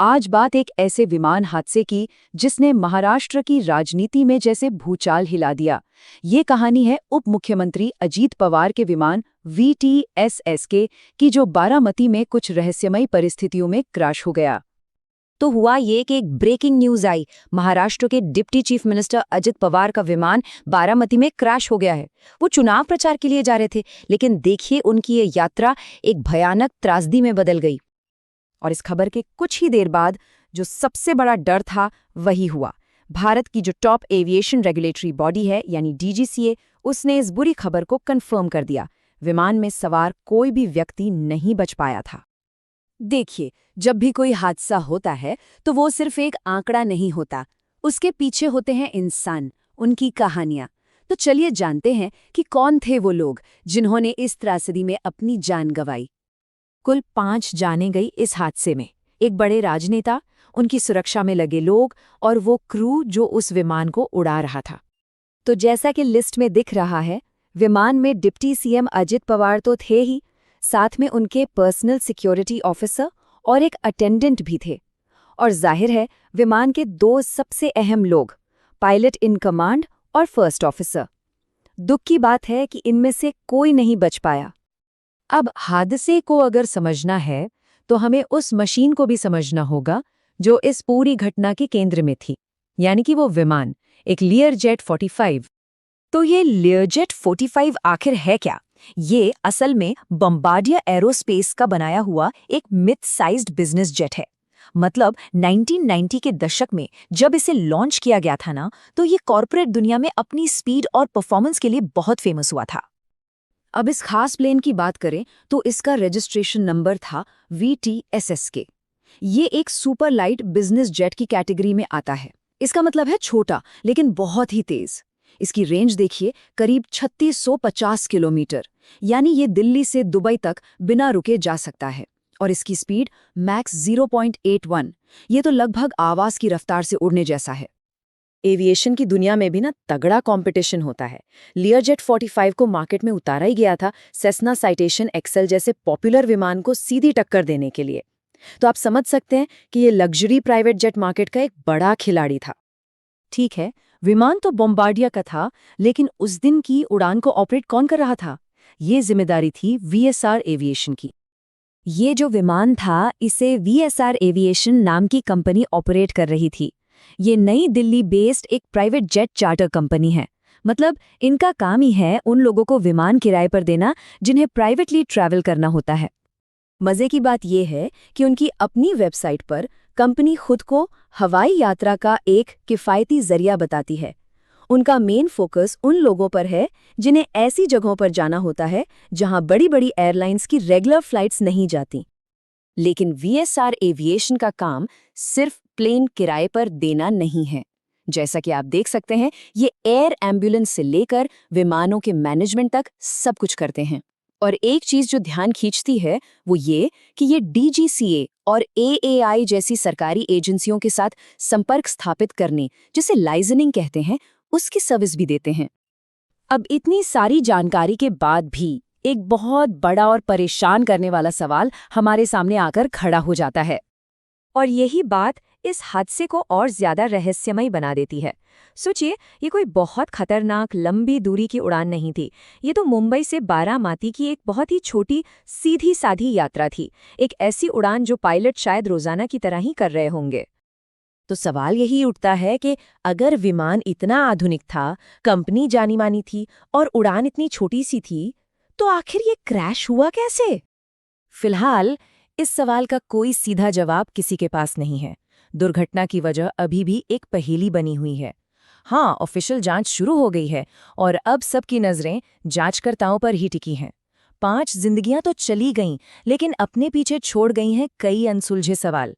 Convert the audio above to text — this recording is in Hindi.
आज बात एक ऐसे विमान हादसे की जिसने महाराष्ट्र की राजनीति में जैसे भूचाल हिला दिया। ये कहानी है उप मुख्यमंत्री अजीत पवार के विमान VTSSK की, जो बारामती में कुछ रहस्यमयी परिस्थितियों में क्रैश हो गया। तो हुआ ये कि एक ब्रेकिंग न्यूज आई। महाराष्ट्र के deputy chief minister Ajit Pawar का विमान बारामती में क्रैश हो गया है। वो चुनाव प्रचार के लिए जा रहे थे, लेकिन देखिए उनकी ये यात्रा एक भयानक त्रासदी में बदल गई। और इस खबर के कुछ ही देर बाद जो सबसे बड़ा डर था वही हुआ। भारत की जो टॉप एविएशन रेगुलेटरी बॉडी है यानी DGCA, उसने इस बुरी खबर को कंफर्म कर दिया। विमान में सवार कोई भी व्यक्ति नहीं बच पाया था। देखिए, जब भी कोई हादसा होता है तो वो सिर्फ एक आंकड़ा नहीं होता, उसके पीछे होते हैं इंसान, उनकी कहानियां। तो चलिए जानते हैं कि कौन थे वो लोग जिन्होंने इस त्रासदी में अपनी जान गंवाई। कुल 5 जाने गई इस हादसे में। एक बड़े राजनेता, उनकी सुरक्षा में लगे लोग और वो क्रू जो उस विमान को उड़ा रहा था। तो जैसा कि लिस्ट में दिख रहा है, विमान में डिप्टी CM अजित पवार तो थे ही, साथ में उनके पर्सनल सिक्योरिटी ऑफिसर और एक अटेंडेंट भी थे। और जाहिर है विमान के 2 सबसे अहम लोग, पायलट इन कमांड और फर्स्ट ऑफिसर। दुख की बात है कि इनमें से कोई नहीं बच पाया। अब हादसे को अगर समझना है तो हमें उस मशीन को भी समझना होगा जो इस पूरी घटना के केंद्र में थी, यानी कि वो विमान, एक लियरजेट 45। तो ये लियरजेट 45 आखिर है क्या? ये असल में बम्बार्डियर एरोस्पेस का बनाया हुआ एक मिड साइज्ड बिजनेस जेट है। मतलब 1990 के दशक में जब इसे लॉन्च किया गया था ना, तो ये कॉर्पोरेट दुनिया में अपनी स्पीड और परफॉर्मेंस के लिए बहुत फेमस हुआ था। अब इस खास प्लेन की बात करें तो इसका रजिस्ट्रेशन नंबर था VTSSK। ये एक सुपर लाइट बिजनेस जेट की कैटेगरी में आता है। इसका मतलब है छोटा लेकिन बहुत ही तेज। इसकी रेंज देखिए, करीब 3650 किलोमीटर, यानी ये दिल्ली से दुबई तक बिना रुके जा सकता है। और इसकी स्पीड मैक्स 0.81, ये तो लगभग आवाज की रफ्तार से उड़ने जैसा है। एविएशन की दुनिया में भी ना तगड़ा कंपटीशन होता है। लियरजेट 45 को मार्केट में उतारा ही गया था सेस्ना साइटेशन एक्सेल जैसे पॉपुलर विमान को सीधी टक्कर देने के लिए। तो आप समझ सकते हैं कि ये लग्जरी प्राइवेट जेट मार्केट का एक बड़ा खिलाड़ी था। ठीक है, विमान तो बॉम्बार्डियर का था, लेकिन उस दिन की उड़ान को ऑपरेट कौन कर रहा था? ये जिम्मेदारी थी VSR एविएशन की। ये जो विमान था, इसे VSR एविएशन नाम की कंपनी ऑपरेट कर रही थी। ये नई दिल्ली बेस्ड एक प्राइवेट जेट चार्टर कंपनी है। मतलब इनका काम ही है उन लोगों को विमान किराए पर देना जिन्हें प्राइवेटली ट्रैवल करना होता है। मजे की बात यह है कि उनकी अपनी वेबसाइट पर कंपनी खुद को हवाई यात्रा का एक किफ़ायती जरिया बताती है। उनका मेन फोकस उन लोगों पर है जिन्हें ऐसी जगहों पर जाना होता है जहां बड़ी-बड़ी एयरलाइंस की रेगुलर फ्लाइट्स नहीं जाती। लेकिन VSR एविएशन का काम सिर्फ प्लेन किराए पर देना नहीं है। जैसा कि आप देख सकते हैं, ये एयर एम्बुलेंस से लेकर विमानों के मैनेजमेंट तक सब कुछ करते हैं। और एक चीज जो ध्यान खींचती है वो ये कि ये DGCA और AAI जैसी सरकारी एजेंसियों के साथ संपर्क स्थापित करने, जिसे लाइजनिंग कहते हैं, उसकी सर्विस भी देते हैं। अब इतनी सारी जानकारी के बाद भी एक बहुत बड़ा और परेशान करने वाला सवाल हमारे सामने आकर खड़ा हो जाता है। और यही बात इस हादसे को और ज्यादा रहस्यमय बना देती है। सोचिए, ये कोई बहुत खतरनाक लंबी दूरी की उड़ान नहीं थी। ये तो मुंबई से बारामती की एक बहुत ही छोटी सीधी साधी यात्रा थी। एक ऐसी उड़ान जो पायलट शायद रोजाना की तरह ही कर रहे होंगे। तो सवाल यही उठता है कि अगर विमान इतना आधुनिक था, कंपनी जानी मानी थी और उड़ान इतनी छोटी सी थी, तो आखिर ये क्रैश हुआ कैसे? फिलहाल इस सवाल का कोई सीधा जवाब किसी के पास नहीं है। दुर्घटना की वजह अभी भी एक पहेली बनी हुई है। हाँ, ऑफिशियल जांच शुरू हो गई है और अब सबकी नजरें जांचकर्ताओं पर ही टिकी हैं। 5 जिंदगियां तो चली गईं, लेकिन अपने पीछे छोड़ गई हैं कई अनसुलझे सवाल।